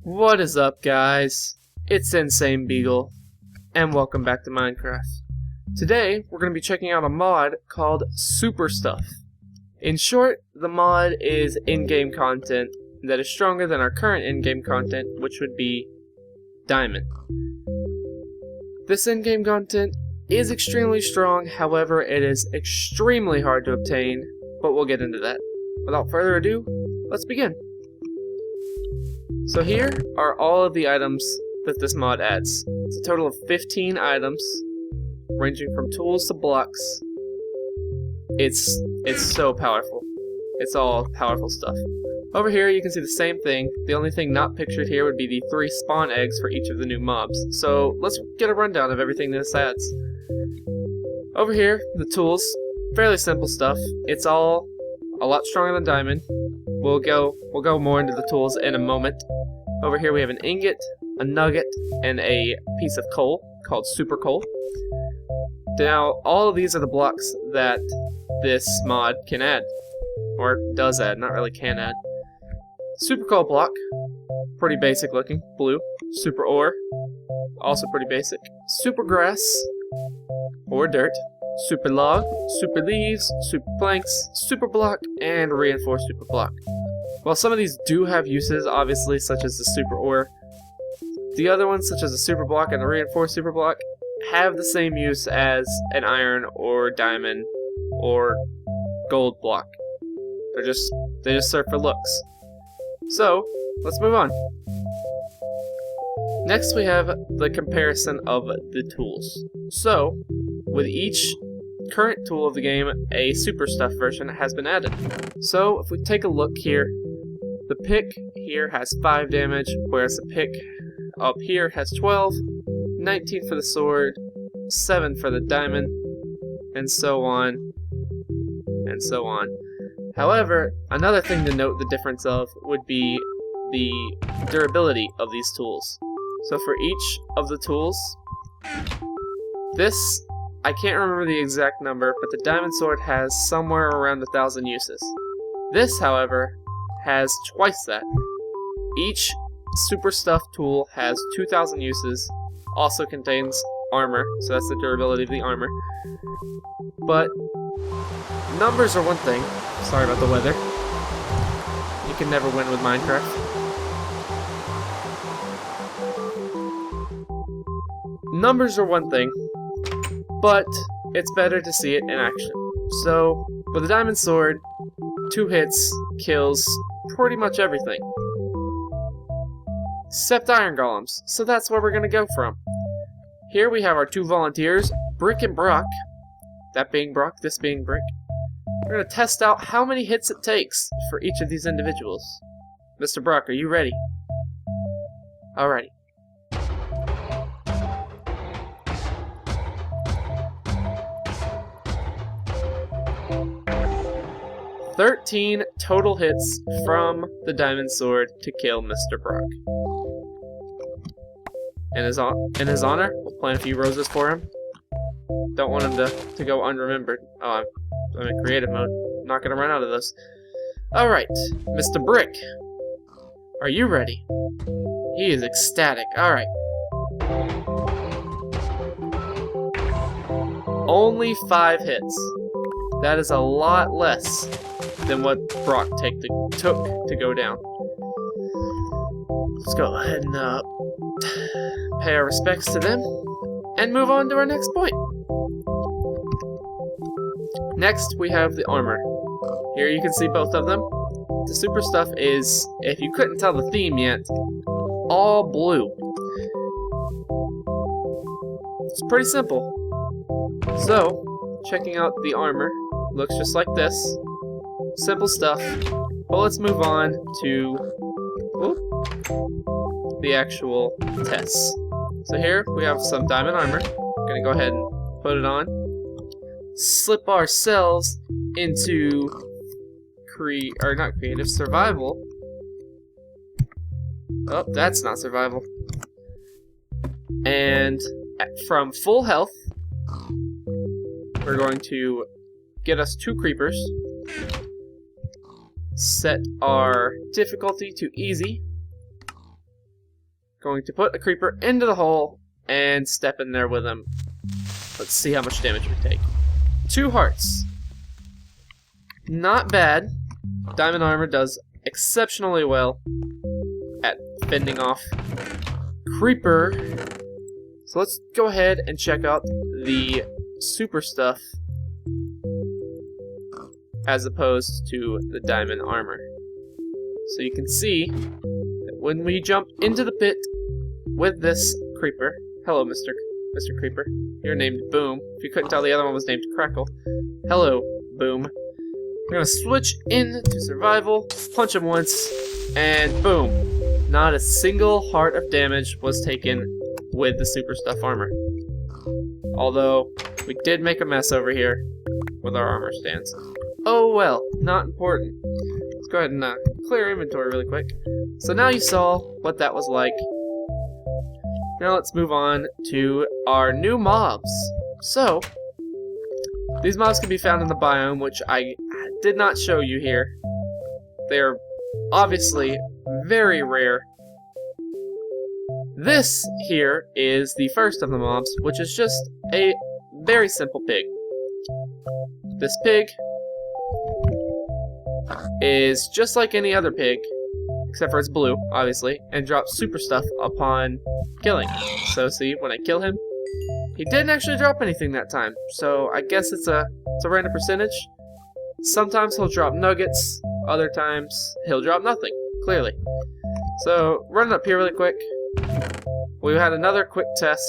What is up, guys? It's Insane Beagle, and welcome back to Minecraft. Today, we're going to be checking out a mod called Super Stuff. In short, the mod is in-game content that is stronger than our current in-game content, which would be Diamond. This in-game content is extremely strong, however, it is extremely hard to obtain, but we'll get into that. Without further ado, let's begin. So here are all of the items that this mod adds. It's a total of 15 items, ranging from tools to blocks. It's so powerful. It's all powerful stuff. Over here you can see the same thing. The only thing not pictured here would be the 3 spawn eggs for each of the new mobs. So let's get a rundown of everything this adds. Over here, the tools, fairly simple stuff. It's all a lot stronger than Diamond. We'll go more into the tools in a moment. Over here we have an ingot, a nugget, and a piece of coal called super coal. Now, all of these are the blocks that this mod can add, or does add, not really can add. Super coal block, pretty basic looking, blue. Super ore, also pretty basic. Super grass, or dirt. Super log, super leaves, super planks, super block, and reinforced super block. While some of these do have uses, obviously, such as the super ore, the other ones, such as the super block and the reinforced super block, have the same use as an iron or diamond or gold block. They just serve for looks. So, let's move on. Next we have the comparison of the tools. So, with each current tool of the game, a Super Stuff version has been added. So, if we take a look here, the pick here has 5 damage, whereas the pick up here has 12, 19 for the sword, 7 for the diamond, and so on, and so on. However, another thing to note the difference of would be the durability of these tools. So for each of the tools, this, I can't remember the exact number, but the diamond sword has somewhere around 1,000 uses. This, however, has twice that. Each Super Stuff tool has 2,000 uses, also contains armor, so that's the durability of the armor. But numbers are one thing. Sorry about the weather. You can never win with Minecraft. Numbers are one thing, but it's better to see it in action. So, with a diamond sword, 2 hits kills pretty much everything. Except iron golems, so that's where we're gonna go from. Here we have our 2 volunteers, Brick and Brock. That being Brock, this being Brick. We're gonna test out how many hits it takes for each of these individuals. Mr. Brock, are you ready? Alrighty. 13 total hits from the diamond sword to kill Mr. Brock. In his honor, we'll plant a few roses for him. Don't want him to go unremembered. Oh, I'm in creative mode. Not gonna run out of those. Alright, Mr. Brick. Are you ready? He is ecstatic. Alright. Only 5 hits. That is a lot less than what Brock took to go down. Let's go ahead and pay our respects to them and move on to our next point. Next, we have the armor. Here you can see both of them. The Super Stuff is, if you couldn't tell the theme yet, all blue. It's pretty simple. So, checking out the armor, looks just like this. Simple stuff. But let's move on to the actual tests. So here we have some diamond armor. I'm gonna go ahead and put it on. Slip ourselves into not creative, survival. Oh, that's not survival. And from full health, we're going to get us 2 creepers. Set our difficulty to easy. going to put a creeper into the hole and step in there with him. Let's see how much damage we take. 2 hearts. Not bad. Diamond armor does exceptionally well at fending off creeper. So let's go ahead and check out the super stuff as opposed to the diamond armor. So you can see that when we jump into the pit with this creeper, hello Mr. Creeper, you're named Boom. If you couldn't tell, the other one was named Crackle. Hello, Boom. We're gonna switch into survival, punch him once, and boom. Not a single heart of damage was taken with the super stuff armor. Although, we did make a mess over here with our armor stands. Oh well, not important. Let's go ahead and clear inventory really quick. So now you saw what that was like. Now let's move on to our new mobs. So, these mobs can be found in the biome, which I did not show you here. They are obviously very rare. This here is the first of the mobs, which is just a very simple pig. This pig is just like any other pig, except for it's blue, obviously, and drops super stuff upon killing. So see, when I kill him, he didn't actually drop anything that time, so I guess it's a random percentage. Sometimes he'll drop nuggets, other times he'll drop nothing, clearly. So, running up here really quick, we had another quick test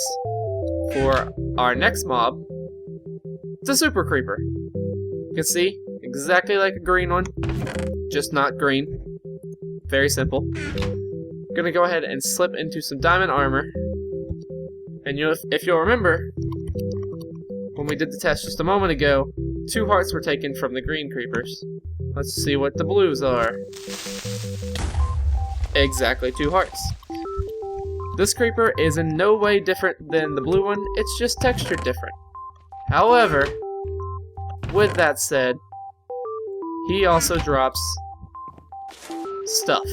for our next mob. It's a super creeper. You can see, exactly like a green one, just not green. Very simple. I'm gonna go ahead and slip into some diamond armor. And if you'll remember, when we did the test just a moment ago, 2 hearts were taken from the green creepers. Let's see what the blues are. Exactly 2 hearts. This creeper is in no way different than the blue one, it's just textured different. However, with that said, he also drops stuff.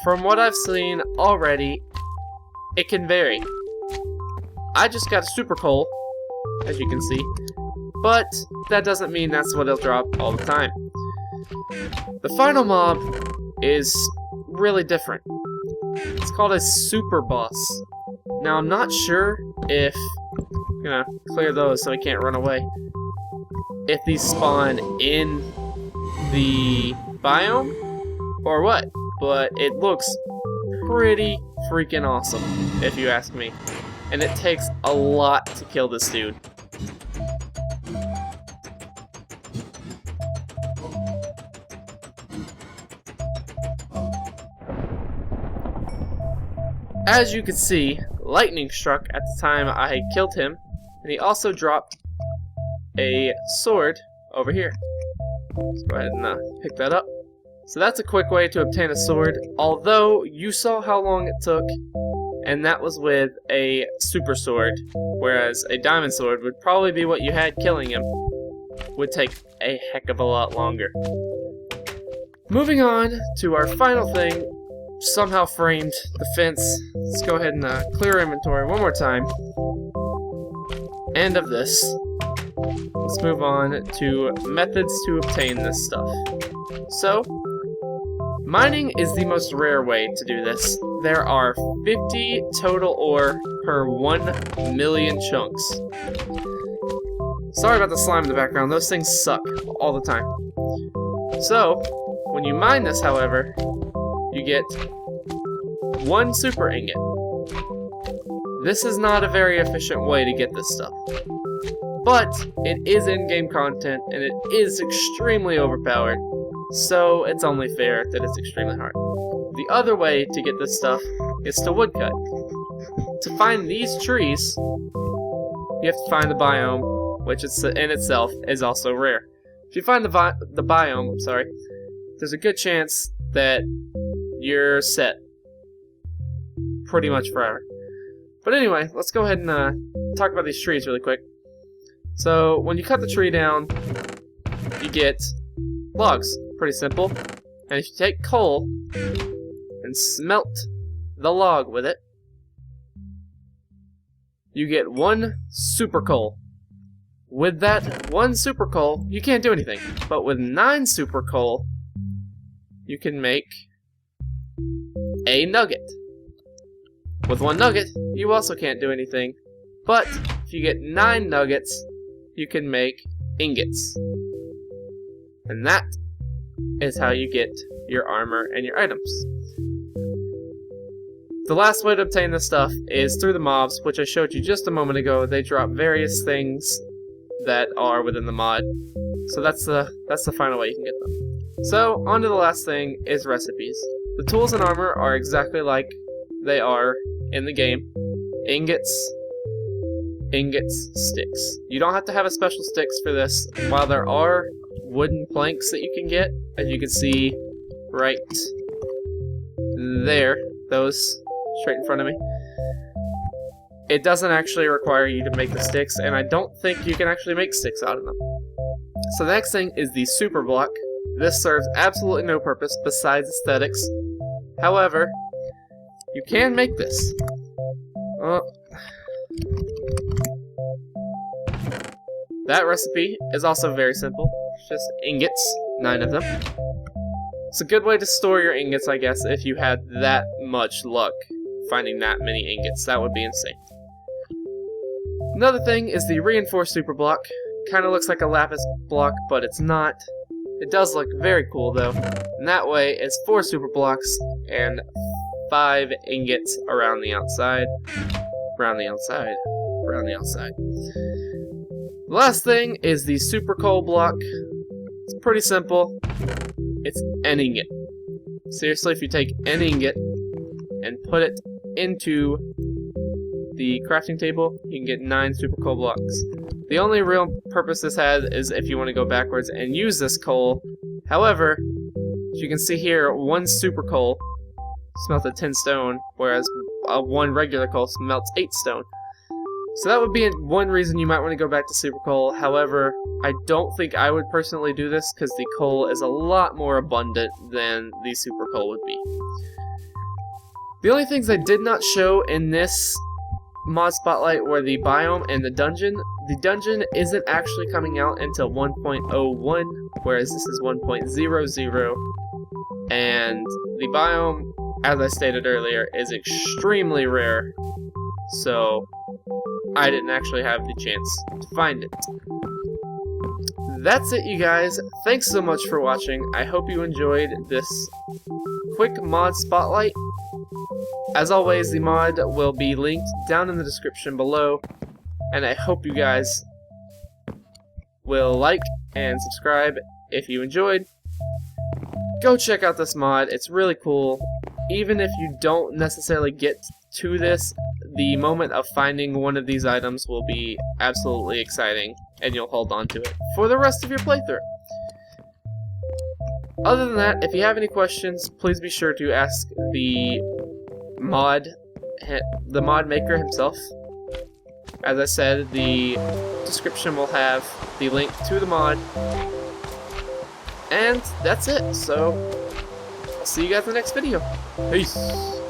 From what I've seen already, it can vary. I just got a super coal, as you can see, but that doesn't mean that's what it'll drop all the time. The final mob is really different. It's called a super boss. Now I'm not sure if, I'm gonna clear those so he can't run away, if these spawn in the biome or what, but it looks pretty freaking awesome, if you ask me. And it takes a lot to kill this dude. As you can see, lightning struck at the time I killed him, and he also dropped a sword over here. Let's go ahead and pick that up. So that's a quick way to obtain a sword, although you saw how long it took, and that was with a super sword, whereas a diamond sword would probably be what you had killing him. Would take a heck of a lot longer. Moving on to our final thing, somehow framed the fence. Let's go ahead and clear inventory one more time. End of this. Let's move on to methods to obtain this stuff. So, mining is the most rare way to do this. There are 50 total ore per 1 million chunks. Sorry about the slime in the background, those things suck all the time. So, when you mine this, however, you get 1 super ingot. This is not a very efficient way to get this stuff. But it is in-game content, and it is extremely overpowered, so it's only fair that it's extremely hard. The other way to get this stuff is to woodcut. To find these trees, you have to find the biome, which in itself is also rare. If you find the biome, there's a good chance that you're set pretty much forever. But anyway, let's go ahead and talk about these trees really quick. So, when you cut the tree down, you get logs. Pretty simple. And if you take coal and smelt the log with it, you get 1 super coal. With that 1 super coal, you can't do anything. But with 9 super coal, you can make a nugget. With 1 nugget, you also can't do anything. But if you get 9 nuggets, you can make ingots. And that is how you get your armor and your items. The last way to obtain this stuff is through the mobs, which I showed you just a moment ago. They drop various things that are within the mod. So that's the final way you can get them. So, on to the last thing is recipes. The tools and armor are exactly like they are in the game. Ingots, sticks. You don't have to have a special sticks for this. While there are wooden planks that you can get, as you can see right there, those straight in front of me, it doesn't actually require you to make the sticks, and I don't think you can actually make sticks out of them. So the next thing is the Superblock. This serves absolutely no purpose besides aesthetics. However, you can make this. That recipe is also very simple. It's just ingots, 9 of them. It's a good way to store your ingots, I guess, if you had that much luck finding that many ingots. That would be insane. Another thing is the reinforced Superblock. Kind of looks like a lapis block, but it's not. It does look very cool, though. And that way, it's 4 Superblocks and 5 ingots around the outside. Around the outside. Around the outside. The last thing is the super coal block. It's pretty simple. It's an ingot. Seriously, if you take an ingot and put it into the crafting table, you can get 9 super coal blocks. The only real purpose this has is if you want to go backwards and use this coal. However, as you can see here, 1 super coal smelted 10 stone, whereas 1 regular coal smelts 8 stone. So that would be one reason you might want to go back to super coal. However, I don't think I would personally do this because the coal is a lot more abundant than the super coal would be. The only things I did not show in this mod spotlight were the biome and the dungeon. The dungeon isn't actually coming out until 1.01, whereas this is 1.00. And the biome, as I stated earlier, is extremely rare. So I didn't actually have the chance to find it. That's it, you guys. Thanks so much for watching. I hope you enjoyed this quick mod spotlight. As always, the mod will be linked down in the description below, and I hope you guys will like and subscribe if you enjoyed. Go check out this mod. It's really cool. Even if you don't necessarily get to this, the moment of finding one of these items will be absolutely exciting, and you'll hold on to it for the rest of your playthrough. Other than that, if you have any questions, please be sure to ask the mod maker himself. As I said, the description will have the link to the mod. And that's it, so I'll see you guys in the next video. Peace!